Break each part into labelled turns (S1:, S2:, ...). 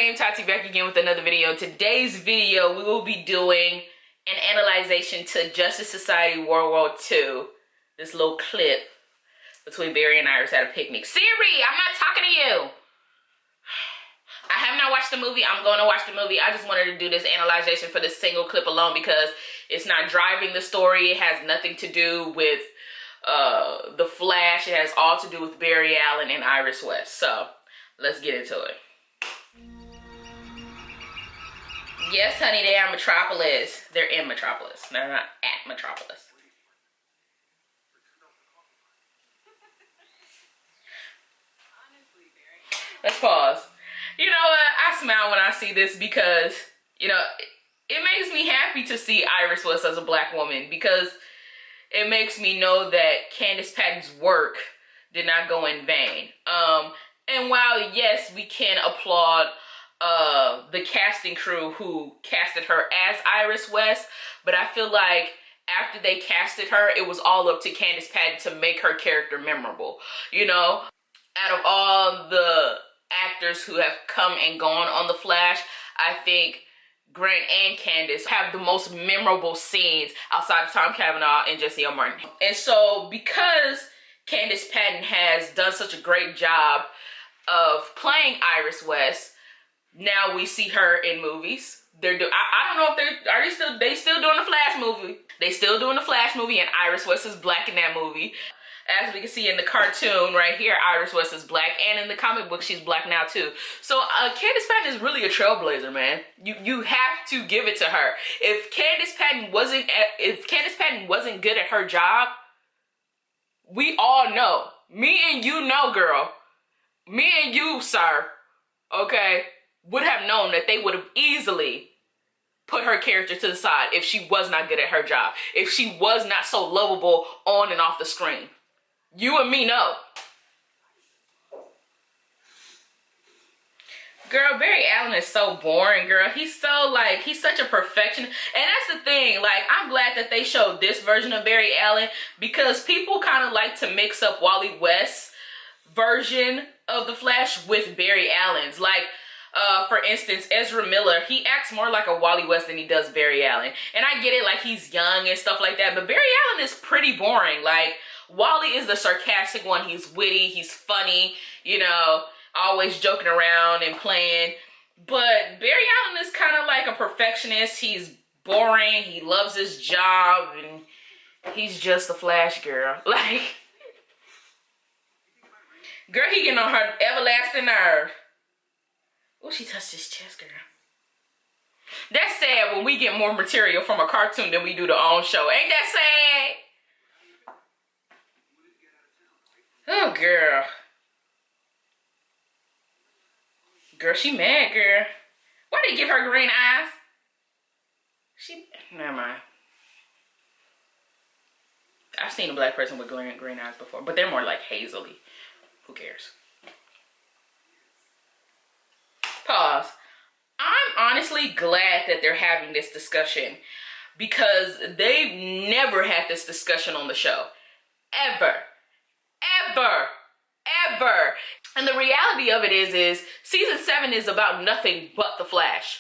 S1: OhYoNameTaty back again with another video. In today's video, we will be doing an analyzation to Justice Society World War II. This little clip between Barry and Iris at a picnic. Siri, I'm not talking to you. I have not watched the movie. I'm going to watch the movie. I just wanted to do this analyzation for this single clip alone because it's not driving the story. It has nothing to do with the Flash. It has all to do with Barry Allen and Iris West. So let's get into it. Yes, honey, they are Metropolis. They're in Metropolis. They're not at Metropolis. Let's pause. You know what? I smile when I see this because, you know, it makes me happy to see Iris West as a black woman because it makes me know that Candace Patton's work did not go in vain. And while, yes, we can applaud the casting crew who casted her as Iris West, but I feel like after they casted her, it was all up to Candace Patton to make her character memorable. You know, out of all the actors who have come and gone on The Flash, I think Grant and Candace have the most memorable scenes outside of Tom Cavanaugh and Jesse L. Martin. And so because Candace Patton has done such a great job of playing Iris West, now we see her in movies. I don't know if they still doing the Flash movie. They still doing the Flash movie, and Iris West is black in that movie. As we can see in the cartoon right here, Iris West is black, and in the comic book, she's black now too. So Candace Patton is really a trailblazer, man. You have to give it to her. If Candace Patton wasn't good at her job, we all know. Me and you know, girl. Me and you, sir. Okay, would have known that they would have easily put her character to the side if she was not good at her job. If she was not so lovable on and off the screen. You and me know. Girl, Barry Allen is so boring, girl. He's such a perfectionist. And that's the thing, like, I'm glad that they showed this version of Barry Allen because people kind of like to mix up Wally West's version of the Flash with Barry Allen's. Like, for instance, Ezra Miller, he acts more like a Wally West than he does Barry Allen. And I get it, like, he's young and stuff like that, but Barry Allen is pretty boring. Like, Wally is the sarcastic one. He's witty, he's funny, you know, always joking around and playing. But Barry Allen is kind of like a perfectionist. He's boring, he loves his job, and he's just a Flash girl. Like, girl, he getting on her everlasting nerve. Oh, she touched his chest, girl. That's sad when we get more material from a cartoon than we do the own show. Ain't that sad? Oh, girl. Girl, she mad, girl. Why did they give her green eyes? Never mind. I've seen a black person with green eyes before, but they're more like hazily. Who cares? Pause. I'm honestly glad that they're having this discussion because they've never had this discussion on the show. Ever. Ever. Ever. And the reality of it is season 7 is about nothing but the Flash.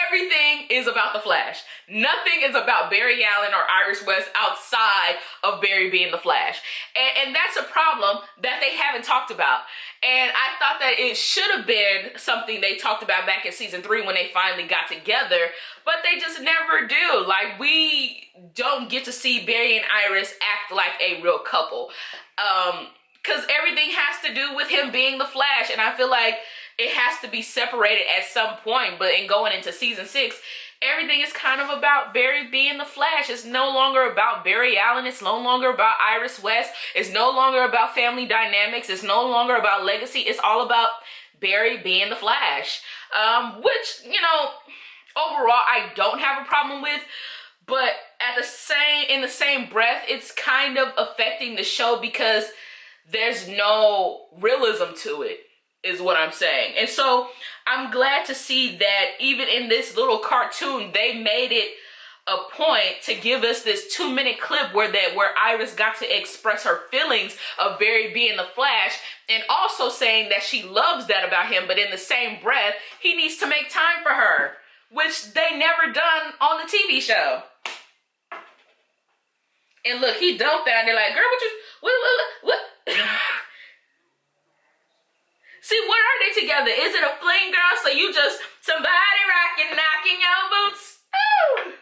S1: Everything is about the Flash. Nothing is about Barry Allen or Iris West outside of Barry being the Flash. And that's a problem that they haven't talked about. And I thought that it should have been something they talked about back in season 3 when they finally got together, but they just never do. Like, we don't get to see Barry and Iris act like a real couple. Because everything has to do with him being the Flash, and I feel like it has to be separated at some point. But in going into season 6, everything is kind of about Barry being the Flash. It's no longer about Barry Allen. It's no longer about Iris West. It's no longer about family dynamics. It's no longer about legacy. It's all about Barry being the Flash. Which, you know, overall, I don't have a problem with. But in the same breath, it's kind of affecting the show because there's no realism to it, is what I'm saying. And so I'm glad to see that even in this little cartoon, they made it a point to give us this 2-minute clip where Iris got to express her feelings of Barry being the Flash, and also saying that she loves that about him, but in the same breath, he needs to make time for her, which they never done on the TV show. And look, he dumbfounded, like, girl, what? See, what are they together? Is it a fling, girl? So you just, somebody rocking, knocking your boots. Ooh!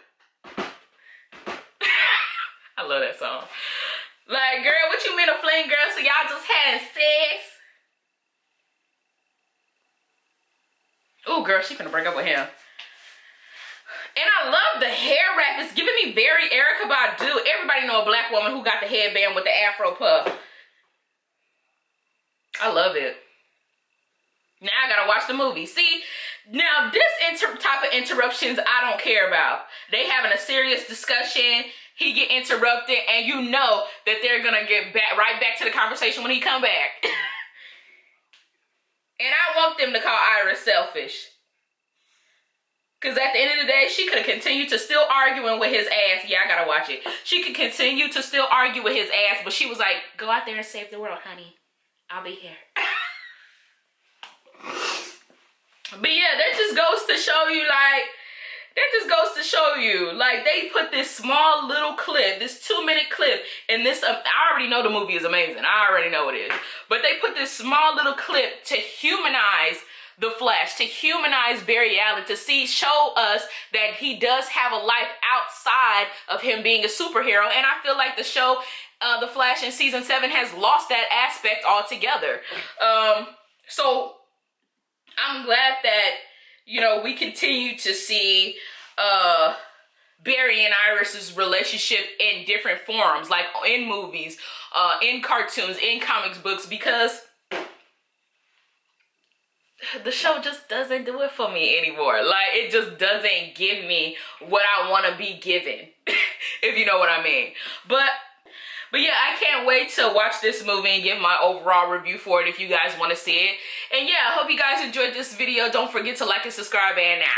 S1: I love that song. Like, girl, what you mean a fling, girl? So y'all just having sex? Ooh, girl, she finna break up with him. And I love the hair wrap. It's giving me very Erykah Badu. Everybody know a black woman who got the headband with the afro puff. I love it. Now I gotta watch the movie. See, now this type of interruptions I don't care about. They having a serious discussion. He get interrupted, and you know that they're gonna get right back to the conversation when he come back. And I want them to call Iris selfish. Because at the end of the day, she could have continued to still arguing with his ass. Yeah, I gotta watch it. She could continue to still argue with his ass, but she was like, go out there and save the world, honey. I'll be here. But yeah, that just goes to show you, like, they put this small little clip, this 2-minute clip, and this, I already know the movie is amazing. I already know it is. But they put this small little clip to humanize the Flash, to humanize Barry Allen, to show us that he does have a life outside of him being a superhero. And I feel like the show, The Flash in season 7 has lost that aspect altogether. So I'm glad that, you know, we continue to see Barry and Iris's relationship in different forms, like in movies, in cartoons, in comics books, because the show just doesn't do it for me anymore. Like, it just doesn't give me what I want to be given, if you know what I mean. But yeah, I can't wait to watch this movie and give my overall review for it if you guys want to see it. And yeah, I hope you guys enjoyed this video. Don't forget to like and subscribe, and now.